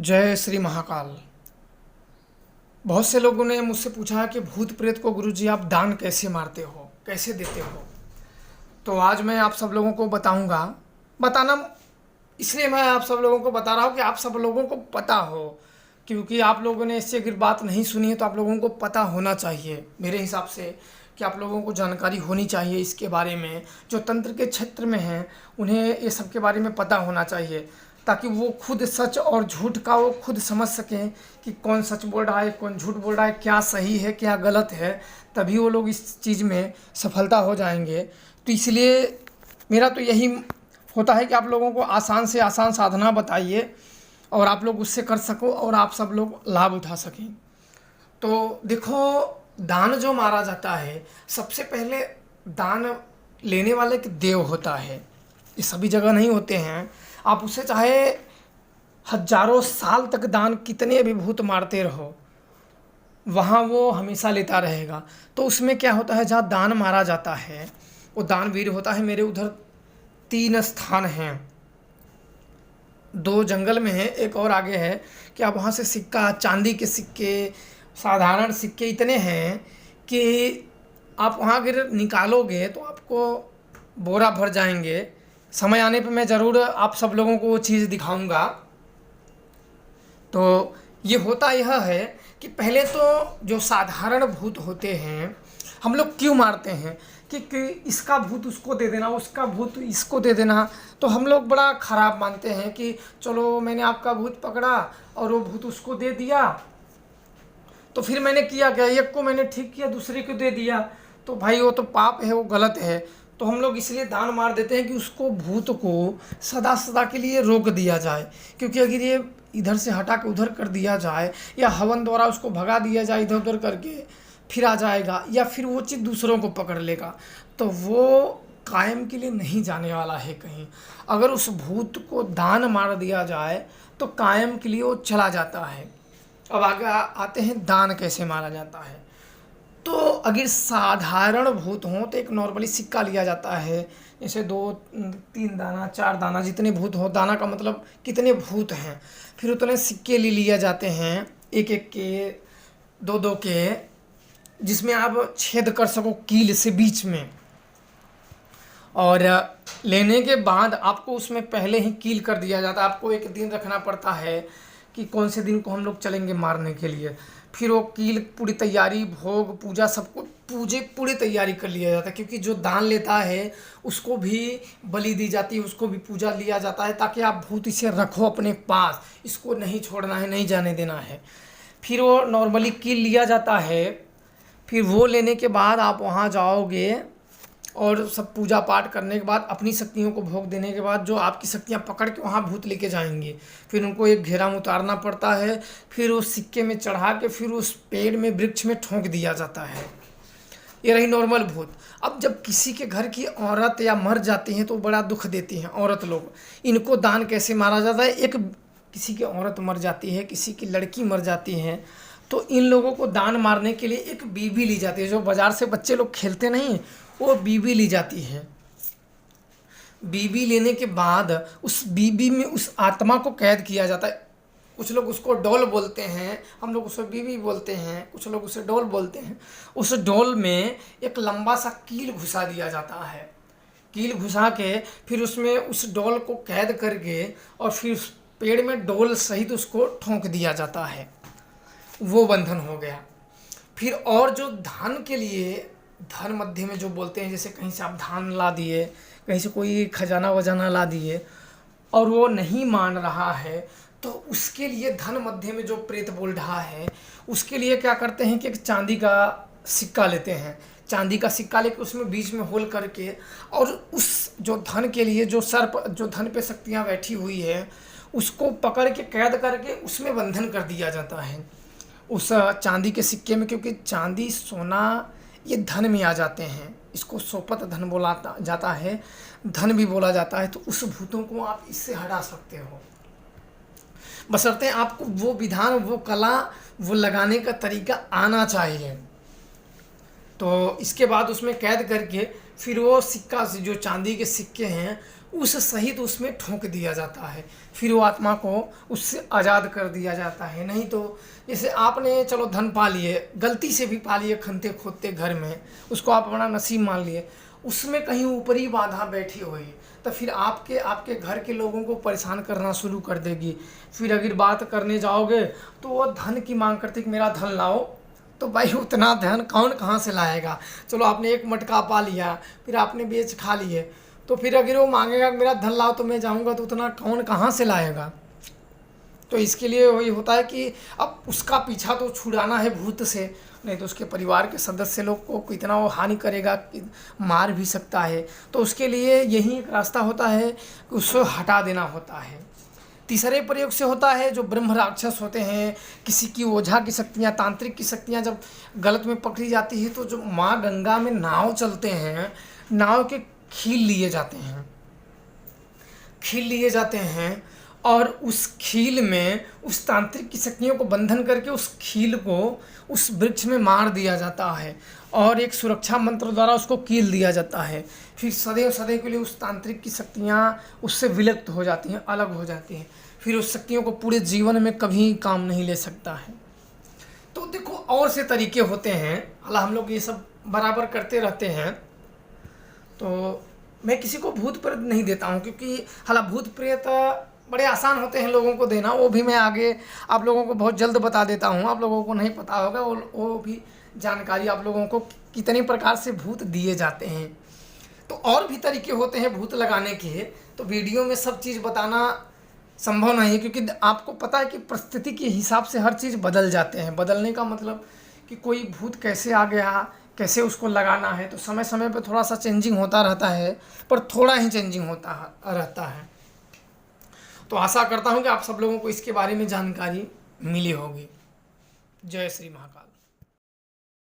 जय श्री महाकाल। बहुत से लोगों ने मुझसे पूछा है कि भूत प्रेत को गुरुजी आप दान कैसे मारते हो, कैसे देते हो। तो आज मैं आप सब लोगों को बताऊंगा। बताना इसलिए मैं आप सब लोगों को बता रहा हूँ कि आप सब लोगों को पता हो, क्योंकि आप लोगों ने इससे अगर बात नहीं सुनी है तो आप लोगों को पता होना चाहिए मेरे हिसाब से, कि आप लोगों को जानकारी होनी चाहिए इसके बारे में। जो तंत्र के क्षेत्र में हैं उन्हें ये सब के बारे में पता होना चाहिए, ताकि वो खुद सच और झूठ का वो खुद समझ सकें कि कौन सच बोल रहा है, कौन झूठ बोल रहा है, क्या सही है, क्या गलत है। तभी वो लोग इस चीज़ में सफलता हो जाएंगे। तो इसलिए मेरा तो यही होता है कि आप लोगों को आसान से आसान साधना बताइए और आप लोग उससे कर सको और आप सब लोग लाभ उठा सकें। तो देखो, दान जो मारा जाता है, सबसे पहले दान लेने वाले एक देव होता है। ये सभी जगह नहीं होते हैं। आप उसे चाहे हजारों साल तक दान कितने भी भूत मारते रहो, वहाँ वो हमेशा लेता रहेगा। तो उसमें क्या होता है, जहाँ दान मारा जाता है वो दानवीर होता है। मेरे उधर 3 स्थान हैं, 2 जंगल में है, एक और आगे है। कि आप वहाँ से सिक्का, चांदी के सिक्के, साधारण सिक्के इतने हैं कि आप वहाँ अगर निकालोगे तो आपको बोरा भर जाएंगे। समय आने पे मैं ज़रूर आप सब लोगों को वो चीज़ दिखाऊंगा। तो ये होता यह है कि पहले तो जो साधारण भूत होते हैं, हम लोग क्यों मारते हैं कि इसका भूत उसको दे देना, उसका भूत इसको दे देना। तो हम लोग बड़ा ख़राब मानते हैं कि चलो मैंने आपका भूत पकड़ा और वो भूत उसको दे दिया, तो फिर मैंने किया क्या, एक को मैंने ठीक किया, दूसरे को दे दिया, तो भाई वो तो पाप है, वो गलत है। तो हम लोग इसलिए दान मार देते हैं कि उसको भूत को सदा सदा के लिए रोक दिया जाए। क्योंकि अगर ये इधर से हटा के उधर कर दिया जाए या हवन द्वारा उसको भगा दिया जाए इधर उधर करके, फिर आ जाएगा या फिर वो चीज़ दूसरों को पकड़ लेगा, तो वो कायम के लिए नहीं जाने वाला है कहीं। अगर उस भूत को दान मार दिया जाए तो कायम के लिए वो चला जाता है। अब आगे आते हैं दान कैसे मारा जाता है। तो अगर साधारण भूत हों तो एक नॉर्मली सिक्का लिया जाता है, जैसे 2-3 दाना, 4 दाना, जितने भूत हो, दाना का मतलब कितने भूत हैं, फिर उतने सिक्के ले लिए जाते हैं, एक एक के, 2-2 के, जिसमें आप छेद कर सको कील से बीच में। और लेने के बाद आपको उसमें पहले ही कील कर दिया जाता है। आपको एक दिन रखना पड़ता है कि कौन से दिन को हम लोग चलेंगे मारने के लिए। फिर वो कील पूरी तैयारी, भोग, पूजा, सबको पूरी तैयारी कर लिया जाता है। क्योंकि जो दान लेता है उसको भी बलि दी जाती है, उसको भी पूजा लिया जाता है, ताकि आप भूत इसे रखो अपने पास, इसको नहीं छोड़ना है, नहीं जाने देना है। फिर वो नॉर्मली कील लिया जाता है। फिर वो लेने के बाद आप वहाँ जाओगे और सब पूजा पाठ करने के बाद, अपनी शक्तियों को भोग देने के बाद, जो आपकी शक्तियाँ पकड़ के वहाँ भूत लेके जाएंगे। फिर उनको एक घेरा में उतारना पड़ता है, फिर उस सिक्के में चढ़ा के फिर उस पेड़ में, वृक्ष में ठोंक दिया जाता है। ये रही नॉर्मल भूत। अब जब किसी के घर की औरत या मर जाती हैं तो बड़ा दुख देती हैं औरत लोग। इनको दान कैसे मारा जाता है, एक किसी की औरत मर जाती है, किसी की लड़की मर जाती है, तो इन लोगों को दान मारने के लिए एक बीबी ली जाती है। जो बाज़ार से बच्चे लोग खेलते नहीं, वो बीबी ली जाती है। बीबी लेने के बाद उस बीबी में उस आत्मा को कैद किया जाता है। कुछ लोग उसको डोल बोलते हैं, हम लोग उसे बीबी बोलते हैं, कुछ लोग उसे डोल बोलते हैं। उस डोल में एक लंबा सा कील घुसा दिया जाता है। कील घुसा के फिर उसमें उस डोल को कैद करके और फिर उस पेड़ में डोल सहित उसको ठोंक दिया जाता है। वो बंधन हो गया। फिर और जो धान के लिए, धन मध्य में जो बोलते हैं, जैसे कहीं से आप धान ला दिए, कहीं से कोई खजाना वजाना ला दिए और वो नहीं मान रहा है, तो उसके लिए धन मध्य में जो प्रेत बोल रहा है, उसके लिए क्या करते हैं कि एक चांदी का सिक्का लेते हैं। चांदी का सिक्का लेके उसमें बीच में होल करके, और उस जो धन के लिए, जो सर्प, जो धन पे शक्तियाँ बैठी हुई है, उसको पकड़ के कैद करके उसमें बंधन कर दिया जाता है उस चांदी के सिक्के में। क्योंकि चांदी, सोना, ये धन में आ जाते हैं। इसको सोपत धन बोला जाता है, धन भी बोला जाता है। तो उस भूतों को आप इससे हटा सकते हो, बशर्ते आपको वो विधान, वो कला, वो लगाने का तरीका आना चाहिए। तो इसके बाद उसमें कैद करके फिर वो सिक्का जो चांदी के सिक्के हैं उस सहित उसमें ठोंक दिया जाता है, फिर वो आत्मा को उससे आज़ाद कर दिया जाता है। नहीं तो जैसे आपने चलो धन पा लिए, गलती से भी पा लिए खनते खोदते घर में, उसको आप अपना नसीब मान लिए, उसमें कहीं ऊपरी बाधा बैठी हुई तो फिर आपके घर के लोगों को परेशान करना शुरू कर देगी। फिर अगर बात करने जाओगे तो वो धन की मांग करते कि मेरा धन लाओ, तो भाई उतना धन कौन कहाँ से लाएगा। चलो आपने एक मटका पा लिया, फिर आपने बेच खा लिए, तो फिर अगर वो मांगेगा मेरा धन लाओ तो मैं जाऊँगा, तो उतना कौन कहाँ से लाएगा। तो इसके लिए वही होता है कि अब उसका पीछा तो छुड़ाना है भूत से, नहीं तो उसके परिवार के सदस्य लोग को कितना वो हानि करेगा, मार भी सकता है। तो उसके लिए यही एक रास्ता होता है कि उसको हटा देना होता है। तीसरे प्रयोग से होता है जो ब्रह्म राक्षस होते हैं, किसी की ओझा की शक्तियाँ, तांत्रिक की शक्तियाँ जब गलत में पकड़ी जाती है तो जो माँ गंगा में नाव चलते हैं, नाव के खील लिए जाते हैं और उस खील में उस तांत्रिक की शक्तियों को बंधन करके उस खील को उस वृक्ष में मार दिया जाता है और एक सुरक्षा मंत्र द्वारा उसको कील दिया जाता है। फिर सदैव सदैव के लिए उस तांत्रिक की शक्तियाँ उससे विलुप्त हो जाती हैं, अलग हो जाती हैं, फिर उस शक्तियों को पूरे जीवन में कभी काम नहीं ले सकता है। तो देखो और से तरीके होते हैं, हालांकि हम लोग ये सब बराबर करते रहते हैं। तो मैं किसी को भूत प्रेत नहीं देता हूँ, क्योंकि हालांकि भूत प्रेत बड़े आसान होते हैं लोगों को देना, वो भी मैं आगे आप लोगों को बहुत जल्द बता देता हूँ। आप लोगों को नहीं पता होगा वो भी जानकारी आप लोगों को कितने प्रकार से भूत दिए जाते हैं। तो और भी तरीके होते हैं भूत लगाने के, तो वीडियो में सब चीज़ बताना संभव नहीं है, क्योंकि आपको पता है कि परिस्थिति के हिसाब से हर चीज़ बदल जाते हैं। बदलने का मतलब कि कोई भूत कैसे आ गया, कैसे उसको लगाना है, तो समय समय पर थोड़ा सा चेंजिंग होता रहता है, पर थोड़ा ही चेंजिंग होता रहता है। तो आशा करता हूँ कि आप सब लोगों को इसके बारे में जानकारी मिली होगी। जय श्री महाकाल।